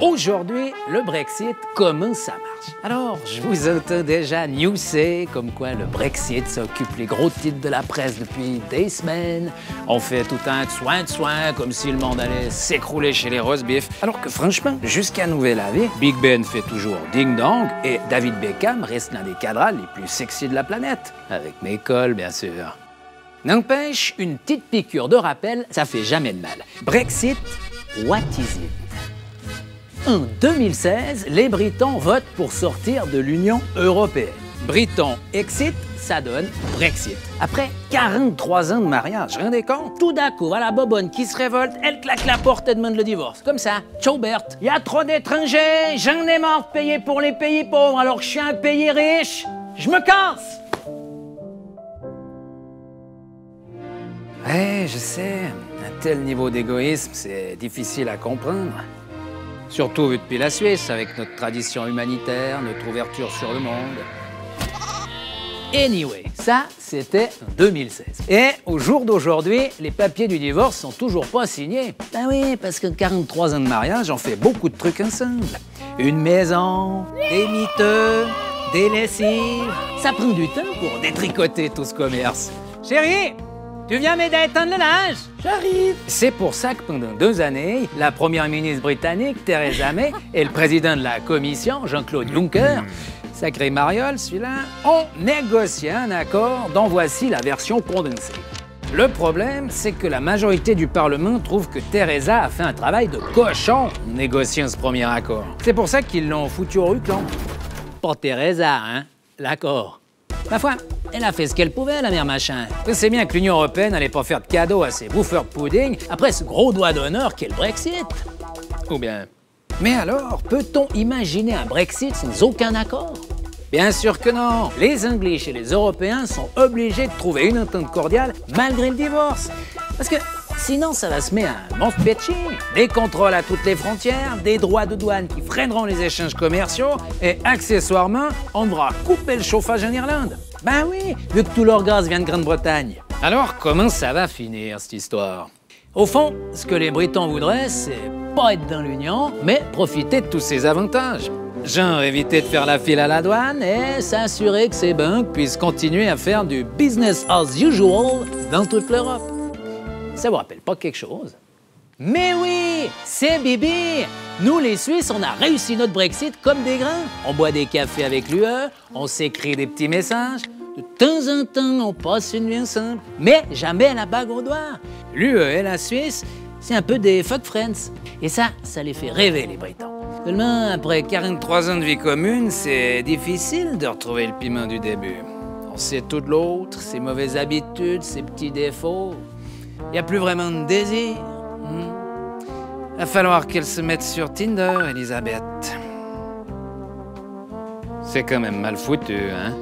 Aujourd'hui, le Brexit, comment ça marche? Alors, je vous entends déjà newser comme quoi le Brexit s'occupe les gros titres de la presse depuis des semaines. On fait tout un soin comme si le monde allait s'écrouler chez les rosbifs. Alors que franchement, jusqu'à nouvel avis, Big Ben fait toujours ding-dong et David Beckham reste l'un des cadres les plus sexy de la planète. Avec mes cols, bien sûr. N'empêche, une petite piqûre de rappel, ça fait jamais de mal. Brexit, what is it? En 2016, les Britons votent pour sortir de l'Union européenne. Briton exit, ça donne Brexit. Après 43 ans de mariage, rendez compte? Tout d'un coup, à la bobonne qui se révolte, elle claque la porte et demande le divorce. Comme ça. Ciao Berthe. Il y a trop d'étrangers, j'en ai marre de payer pour les pays pauvres alors que je suis un pays riche. Je me casse. Ouais, je sais, un tel niveau d'égoïsme, c'est difficile à comprendre. Surtout vu depuis la Suisse, avec notre tradition humanitaire, notre ouverture sur le monde. Anyway, ça, c'était en 2016. Et au jour d'aujourd'hui, les papiers du divorce sont toujours pas signés. Ben oui, parce que 43 ans de mariage, on fait beaucoup de trucs ensemble. Une maison, des miteux, des lessives. Ça prend du temps pour détricoter tout ce commerce. Chérie! Tu viens m'aider à éteindre le linge? J'arrive. C'est pour ça que pendant 2 années, la première ministre britannique, Theresa May, et le président de la Commission, Jean-Claude Juncker, sacré mariole celui-là, ont négocié un accord dont voici la version condensée. Le problème, c'est que la majorité du Parlement trouve que Theresa a fait un travail de cochon en négociant ce premier accord. C'est pour ça qu'ils l'ont foutu au ruclon. Pas Theresa, hein? L'accord. Ma foi, elle a fait ce qu'elle pouvait, la mère machin. C'est bien que l'Union européenne n'allait pas faire de cadeaux à ses bouffeurs de pudding après ce gros doigt d'honneur qu'est le Brexit. Ou bien... Mais alors, peut-on imaginer un Brexit sans aucun accord? Bien sûr que non. Les Anglais et les Européens sont obligés de trouver une entente cordiale malgré le divorce. Parce que sinon, ça va se mettre un monstre péché. Des contrôles à toutes les frontières, des droits de douane qui freineront les échanges commerciaux et, accessoirement, on devra couper le chauffage en Irlande. Ben oui, vu que tout leur gaz vient de Grande-Bretagne. Alors, comment ça va finir, cette histoire? Au fond, ce que les Britons voudraient, c'est pas être dans l'Union, mais profiter de tous ses avantages. Genre éviter de faire la file à la douane et s'assurer que ces banques puissent continuer à faire du business as usual dans toute l'Europe. Ça vous rappelle pas quelque chose? Mais oui, c'est Bibi! Nous, les Suisses, on a réussi notre Brexit comme des grands. On boit des cafés avec l'UE, on s'écrit des petits messages. De temps en temps, on passe une nuit ensemble, mais jamais la bague au doigt. L'UE et la Suisse, c'est un peu des fuck friends. Et ça les fait rêver, les Britons. Seulement, après 43 ans de vie commune, c'est difficile de retrouver le piment du début. On sait tout de l'autre, ses mauvaises habitudes, ses petits défauts. Il n'y a plus vraiment de désir. Va falloir qu'elle se mette sur Tinder, Elisabeth. C'est quand même mal foutu, hein?